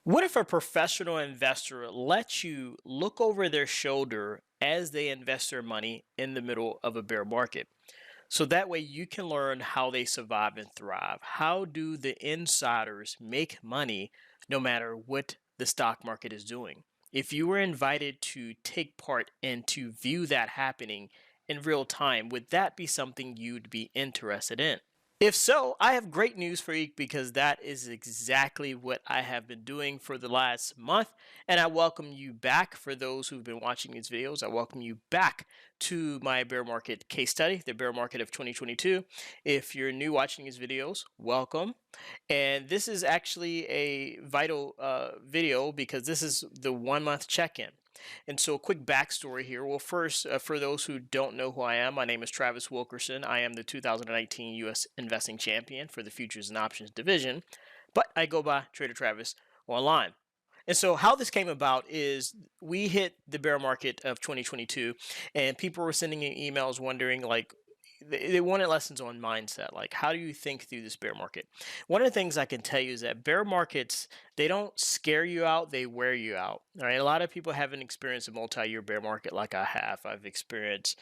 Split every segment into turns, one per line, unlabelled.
What if a professional investor lets you look over their shoulder as they invest their money in the middle of a bear market? So that way you can learn how they survive and thrive. How do the insiders make money no matter what the stock market is doing? If you were invited to take part and to view that happening in real time, would that be something you'd be interested in? If so, I have great news for you because that is exactly what I have been doing for the last month. And I welcome you back. For those who've been watching these videos, I welcome you back to my bear market case study, the bear market of 2022. If you're new watching these videos, welcome. And this is actually a vital video because this is the 1 month check in. And so, a quick backstory here. Well, first, for those who don't know who I am, my name is Travis Wilkerson. I am the 2019 U.S. Investing Champion for the Futures and Options Division, but I go by Trader Travis online. And so, how this came about is we hit the bear market of 2022, and people were sending in emails wondering, like, they wanted lessons on mindset. Like, how do you think through this bear market? One of the things I can tell you is that bear markets, they don't scare you out, they wear you out. All right. A lot of people haven't experienced a multi year bear market like I have. I've experienced,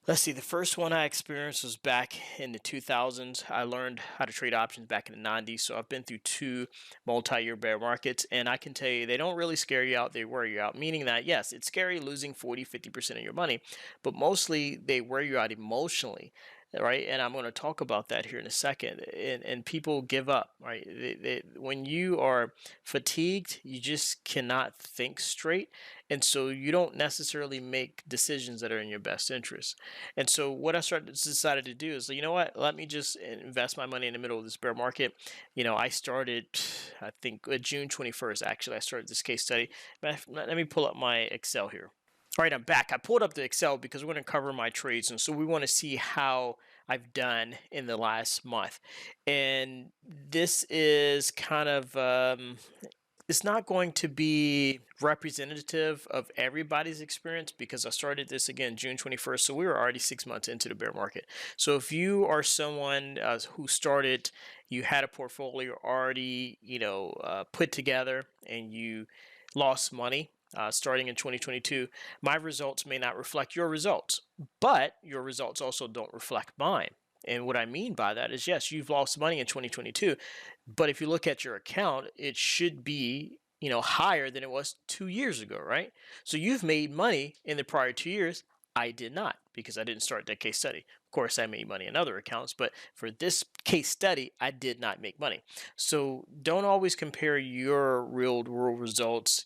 let's see, the first one I experienced was back in the 2000s. I learned how to trade options back in the 90s. So I've been through two multi-year bear markets, and I can tell you they don't really scare you out, they wear you out. Meaning that, yes, it's scary losing 40, 50% of your money, but mostly they wear you out emotionally. Right, and I'm going to talk about that here in a second. And people give up. Right, when you are fatigued, you just cannot think straight, and so you don't necessarily make decisions that are in your best interest. And so what I started decided to do is, you know what? Let me just invest my money in the middle of this bear market. I started, I think, June 21st. Actually, I started this case study. Let me pull up my Excel here. All right, I'm back. I pulled up the Excel because we're going to cover my trades, and so we want to see how I've done in the last month. And this is kind of it's not going to be representative of everybody's experience because I started this again June 21st. So we were already 6 months into the bear market. So if you are someone who started, you had a portfolio already, put together and you lost money. Starting in 2022, my results may not reflect your results, but your results also don't reflect mine. And what I mean by that is, yes, you've lost money in 2022, but if you look at your account, it should be, higher than it was 2 years ago, right? So you've made money in the prior 2 years. I did not because I didn't start that case study. Of course, I made money in other accounts, but for this case study, I did not make money. So don't always compare your real world results,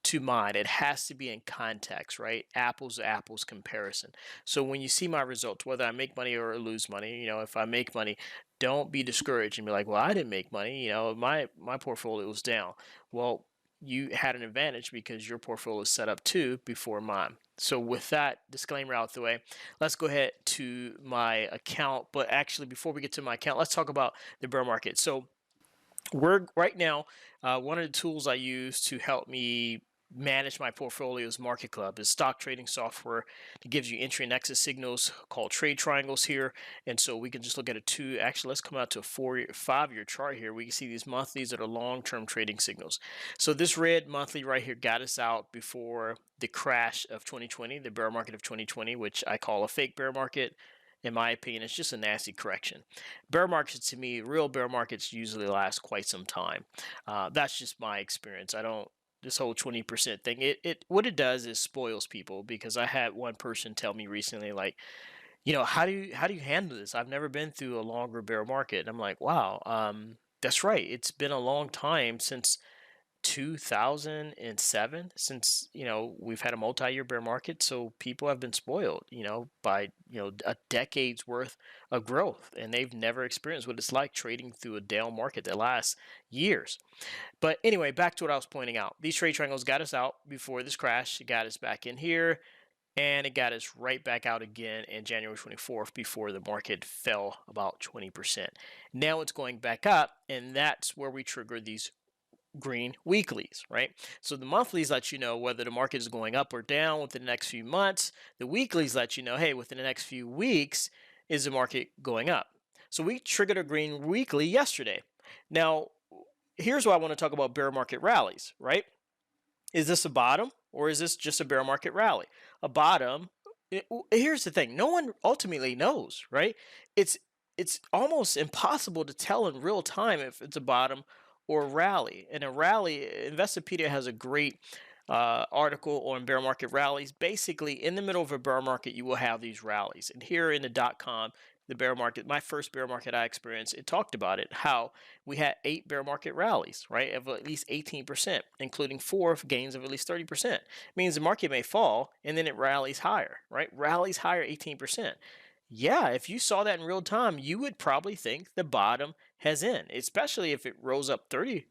to mine. It has to be in context, right? Apples to apples comparison. So when you see my results, whether I make money or lose money, if I make money, don't be discouraged and be like, well, I didn't make money. My portfolio was down. Well, you had an advantage because your portfolio is set up too before mine. So with that disclaimer out the way, let's go ahead to my account. But actually, before we get to my account, let's talk about the bear market. So we're right now, one of the tools I use to help me manage my portfolio's Market Club is stock trading software that gives you entry and exit signals called trade triangles here. And so we can just look at a two, actually, let's come out to a 5 year chart here. We can see these monthlies that are long-term trading signals. So this red monthly right here got us out before the crash of 2020, the bear market of 2020, which I call a fake bear market. In my opinion, it's just a nasty correction. Bear markets, to me, real bear markets usually last quite some time. That's just my experience. I don't, this whole 20% thing, what it does is spoils people because I had one person tell me recently, like, how do you handle this? I've never been through a longer bear market. And I'm like, wow, that's right. It's been a long time since 2007, since we've had a multi-year bear market, so people have been spoiled by a decade's worth of growth, and they've never experienced what it's like trading through a down market that lasts years. But anyway, back to what I was pointing out. These trade triangles got us out before this crash. It got us back in here, and it got us right back out again in January 24th before the market fell about 20%. Now it's going back up, and that's where we trigger these green weeklies, right? So the monthlies let you know whether the market is going up or down within the next few months. The weeklies let you know, hey, within the next few weeks, is the market going up? So we triggered a green weekly yesterday. Now, here's why I want to talk about bear market rallies, right? Is this a bottom or is this just a bear market rally? A bottom, here's the thing, no one ultimately knows, right? It's it's almost impossible to tell in real time if it's a bottom or a rally. In a rally, Investopedia has a great article on bear market rallies. Basically, in the middle of a bear market, you will have these rallies. And here in the .com, the bear market, my first bear market I experienced, it talked about it, how we had 8 bear market rallies, right, of at least 18%, including 4 of gains of at least 30%. It means the market may fall and then it rallies higher, right? Rallies higher 18%. Yeah, if you saw that in real time, you would probably think the bottom has in, especially if it rose up 30%,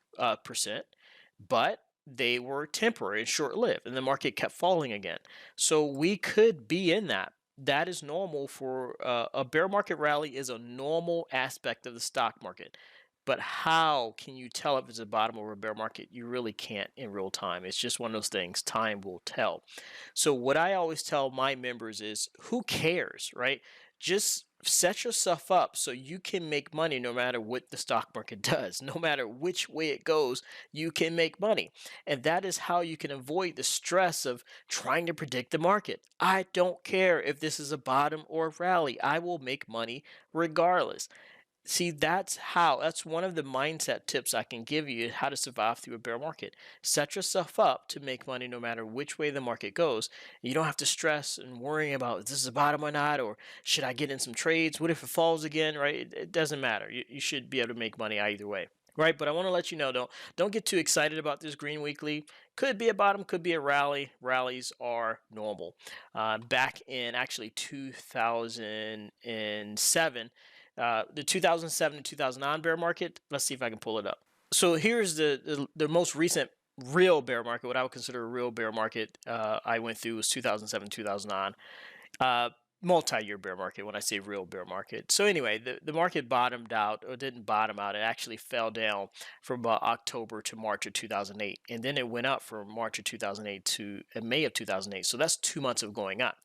but they were temporary and short lived, and the market kept falling again. So we could be in that. That is normal for a bear market rally, is a normal aspect of the stock market. But how can you tell if it's a bottom or a bear market? You really can't in real time. It's just one of those things. Time will tell. So what I always tell my members is, who cares, right? Just set yourself up so you can make money no matter what the stock market does. No matter which way it goes, you can make money. And that is how you can avoid the stress of trying to predict the market. I don't care if this is a bottom or a rally. I will make money regardless. See, that's one of the mindset tips I can give you, how to survive through a bear market. Set yourself up to make money no matter which way the market goes. You don't have to stress and worry about, is this a bottom or not, or should I get in some trades? What if it falls again, right? It doesn't matter. You should be able to make money either way. Right, but I want to let you know, don't get too excited about this green weekly. Could be a bottom, could be a rally. Rallies are normal. Back in actually 2007, the 2007 to 2009 bear market. Let's see if I can pull it up. So here's the most recent real bear market, what I would consider a real bear market I went through was 2007, 2009. Multi-year bear market when I say real bear market. So anyway, the market bottomed out, or didn't bottom out. It actually fell down from about October to March of 2008. And then it went up from March of 2008 to May of 2008. So that's 2 months of going up.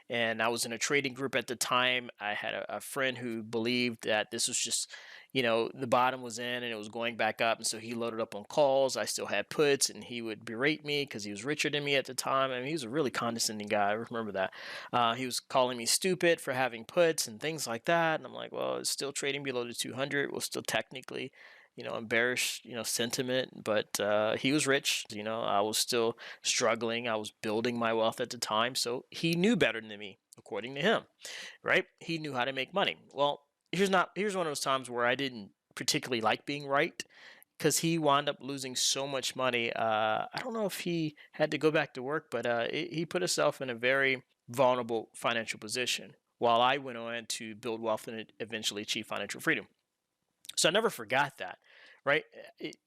And I was in a trading group at the time. I had a friend who believed that this was just, the bottom was in and it was going back up. And so he loaded up on calls. I still had puts, and he would berate me because he was richer than me at the time. I mean, he was a really condescending guy. I remember that. He was calling me stupid for having puts and things like that. And I'm like, well, it's still trading below the 200. Well, still technically, bearish, sentiment, but he was rich. I was still struggling. I was building my wealth at the time. So he knew better than me, according to him, right? He knew how to make money. Well, here's one of those times where I didn't particularly like being right, because he wound up losing so much money. I don't know if he had to go back to work, but he put himself in a very vulnerable financial position, while I went on to build wealth and eventually achieve financial freedom. So I never forgot that, right?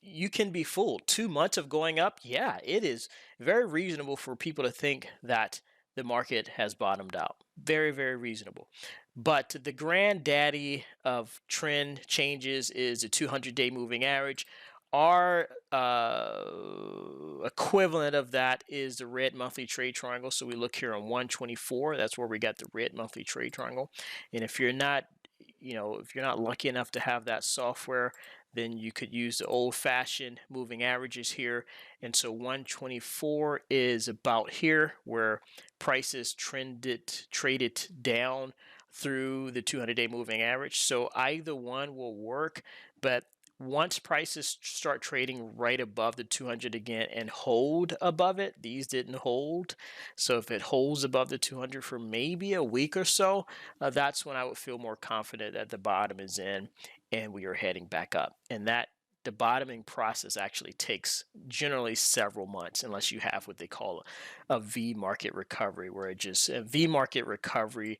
You can be fooled. 2 months of going up, yeah, it is very reasonable for people to think that the market has bottomed out. Very, very reasonable. But the granddaddy of trend changes is the 200-day moving average. Our equivalent of that is the red monthly trade triangle. So we look here on 124. That's where we got the red monthly trade triangle. And if you're not lucky enough to have that software, then you could use the old-fashioned moving averages here. And so 124 is about here, where prices traded down through the 200-day moving average. So either one will work, but once prices start trading right above the 200 again and hold above it, these didn't hold. So if it holds above the 200 for maybe a week or so, that's when I would feel more confident that the bottom is in and we are heading back up. And that the bottoming process actually takes generally several months, unless you have what they call a V market recovery, where a V market recovery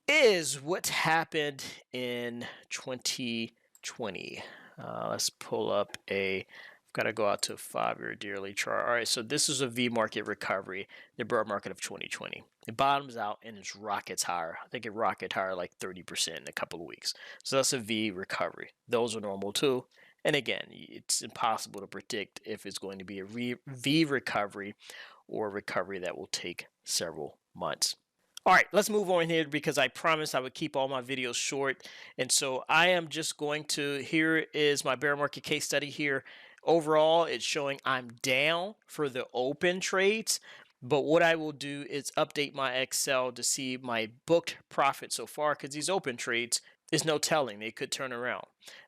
is what happened in 2020. Let's pull up I've got to go out to a 5-year daily chart. All right, so this is a V market recovery, the bear market of 2020. It bottoms out and it rockets higher. I think it rocketed higher like 30% in a couple of weeks. So that's a V recovery. Those are normal too. And again, it's impossible to predict if it's going to be a V recovery or a recovery that will take several months. All right, let's move on here because I promised I would keep all my videos short. And so I am just going to, here is my bear market case study here. Overall, it's showing I'm down for the open trades. But what I will do is update my Excel to see my booked profit so far, because these open trades, there's no telling, they could turn around.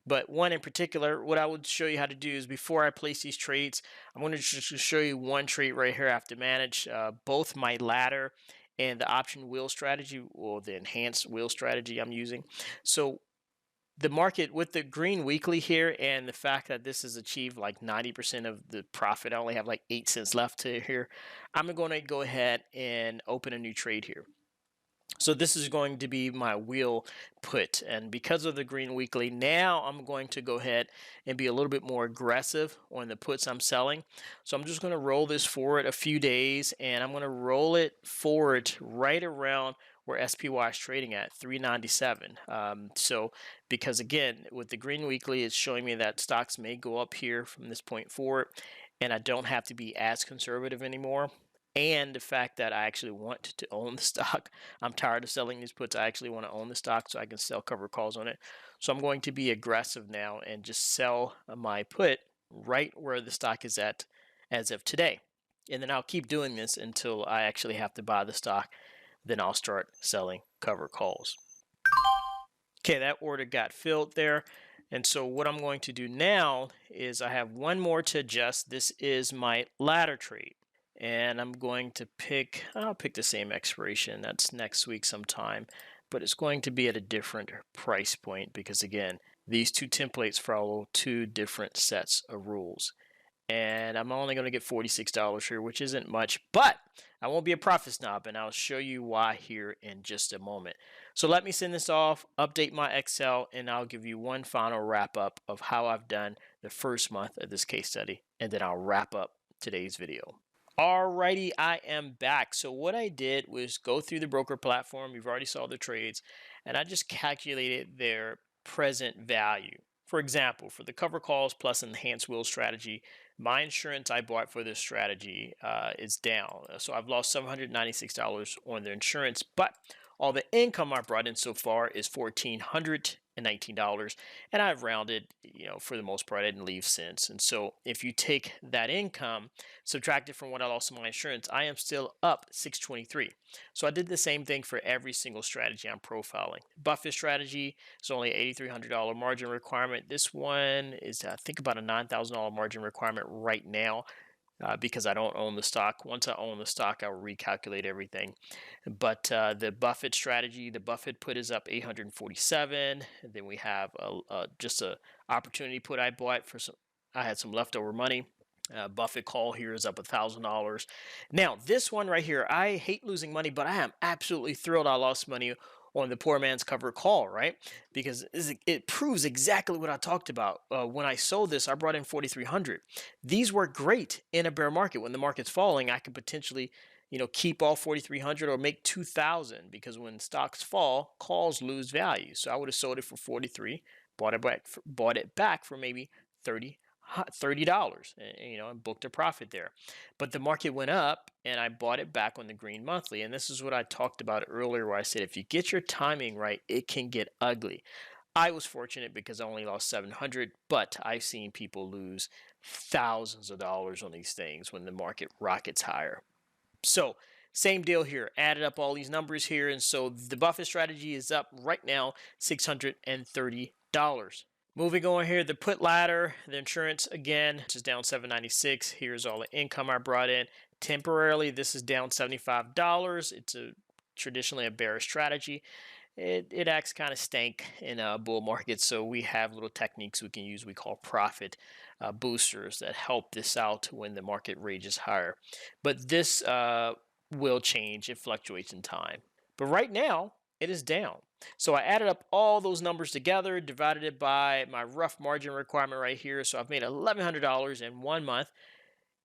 But one in particular, what I would show you how to do is before I place these trades, I'm going to just show you one trade right here. I have to manage both my ladder and the option wheel strategy, or the enhanced wheel strategy I'm using. So the market with the green weekly here, and the fact that this has achieved like 90% of the profit, I only have like 8 cents left to here. I'm going to go ahead and open a new trade here. So this is going to be my wheel put, and because of the green weekly, now I'm going to go ahead and be a little bit more aggressive on the puts I'm selling. So I'm just going to roll this forward a few days, and I'm going to roll it forward right around where SPY is trading at 397. So because again, with the green weekly, it's showing me that stocks may go up here from this point forward, and I don't have to be as conservative anymore. And the fact that I actually want to own the stock. I'm tired of selling these puts. I actually want to own the stock so I can sell cover calls on it. So I'm going to be aggressive now and just sell my put right where the stock is at as of today. And then I'll keep doing this until I actually have to buy the stock. Then I'll start selling cover calls. Okay, that order got filled there. And so what I'm going to do now is I have one more to adjust. This is my ladder trade. And I'm going to I'll pick the same expiration. That's next week sometime. But it's going to be at a different price point because, again, these two templates follow two different sets of rules. And I'm only going to get $46 here, which isn't much, but I won't be a profit snob, and I'll show you why here in just a moment. So let me send this off, update my Excel, and I'll give you one final wrap up of how I've done the first month of this case study, and then I'll wrap up today's video. Alrighty, I am back. So what I did was go through the broker platform. You've already saw the trades, and I just calculated their present value. For example, for the cover calls plus enhanced wheel strategy, my insurance I bought for this strategy is down. So I've lost $796 on the insurance, but all the income I brought in so far is $1,419, and I've rounded, for the most part. I didn't leave cents. And so if you take that income, subtract it from what I lost on my insurance, I am still up $623. So I did the same thing for every single strategy I'm profiling. Buffett strategy is only $8,300 margin requirement. This one is, I think, about a $9,000 margin requirement right now. Because I don't own the stock. Once I own the stock, I will recalculate everything. But the Buffett strategy, the Buffett put is up 847. And then we have just a opportunity put I bought for some. I had some leftover money. Buffett call here is up $1,000. Now this one right here, I hate losing money, but I am absolutely thrilled I lost money on the poor man's cover call, right? Because it proves exactly what I talked about. When I sold this, I brought in 4,300. These work great in a bear market. When the market's falling, I could potentially, keep all 4,300 or make 2,000, because when stocks fall, calls lose value. So I would have sold it for 43, bought it back for maybe $30, and booked a profit there. But the market went up, and I bought it back on the green monthly. And this is what I talked about earlier, where I said if you get your timing right, it can get ugly. I was fortunate because I only lost 700, but I've seen people lose thousands of dollars on these things when the market rockets higher. So same deal here. Added up all these numbers here, and so the Buffett strategy is up right now $630. Moving on here, the put ladder, the insurance again, which is down $796. Here's all the income I brought in. Temporarily, this is down $75. It's traditionally a bearish strategy. It acts kind of stank in a bull market, so we have little techniques we can use we call profit boosters that help this out when the market rages higher. But this will change. It fluctuates in time. But right now, it is down. So I added up all those numbers together, divided it by my rough margin requirement right here. So I've made $1,100 in 1 month,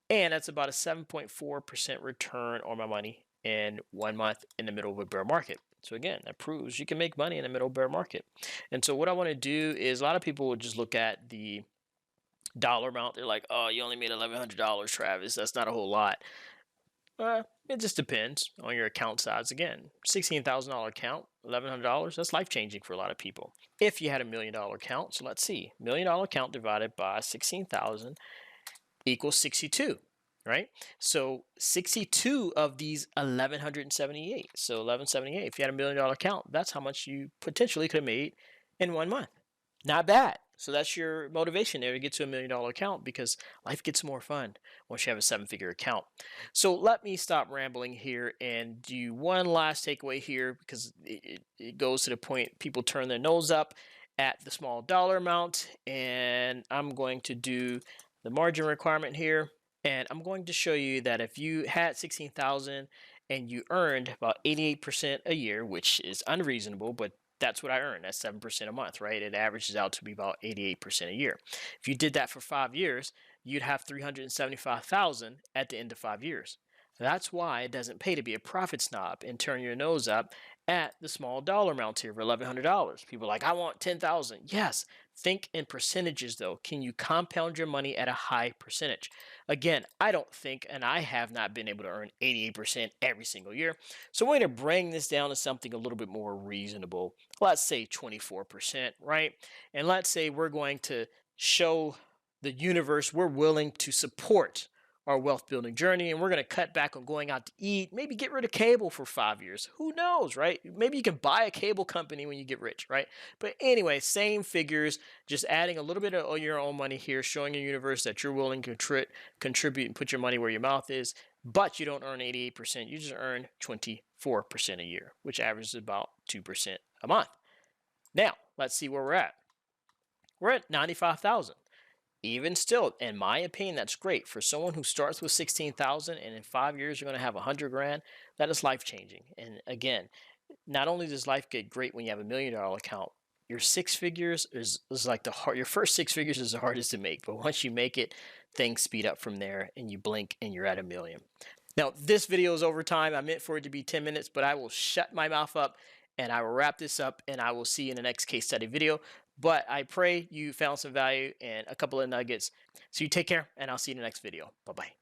and that's about a 7.4% return on my money in 1 month in the middle of a bear market. So again, that proves you can make money in the middle of a bear market. And so what I want to do is, a lot of people would just look at the dollar amount. They're like, oh, you only made $1,100, Travis. That's not a whole lot. It just depends on your account size. Again, $16,000 account, $1,100, that's life changing for a lot of people. If you had $1 million account, so let's see, $1 million account divided by 16,000 equals 62, right? So 62 of these 1,178. So 1,178, if you had $1 million account, that's how much you potentially could have made in 1 month. Not bad. So that's your motivation there to get to $1 million account, because life gets more fun once you have a 7-figure account. So let me stop rambling here and do one last takeaway here, because it goes to the point people turn their nose up at the small dollar amount. And I'm going to do the margin requirement here. And I'm going to show you that if you had 16,000 and you earned about 88% a year, which is unreasonable, but that's what I earn. That's 7% a month, right? It averages out to be about 88% a year. If you did that for 5 years, you'd have 375,000 at the end of 5 years. That's why it doesn't pay to be a profit snob and turn your nose up at the small dollar amounts here for $1,100. People are like, I want 10,000. Yes, think in percentages though. Can you compound your money at a high percentage? Again, I don't think, and I have not been able to earn 88% every single year. So we're going to bring this down to something a little bit more reasonable. Let's say 24%, right? And let's say we're going to show the universe we're willing to support our wealth building journey, and we're going to cut back on going out to eat, maybe get rid of cable for 5 years. Who knows, right? Maybe you can buy a cable company when you get rich, right? But anyway, same figures, just adding a little bit of your own money here, showing the universe that you're willing to contribute and put your money where your mouth is. But you don't earn 88%, you just earn 24% a year, which averages about 2% a month. Now, let's see where we're at. We're at 95,000. Even still, in my opinion, that's great. For someone who starts with 16,000 and in 5 years you're going to have 100 grand, that is life changing. And again, not only does life get great when you have $1 million account, your 6 figures is like your first 6 figures is the hardest to make. But once you make it, things speed up from there, and you blink and you're at $1 million. Now, this video is over time. I meant for it to be 10 minutes, but I will shut my mouth up and I will wrap this up, and I will see you in the next case study video. But I pray you found some value and a couple of nuggets. So you take care, and I'll see you in the next video. Bye-bye.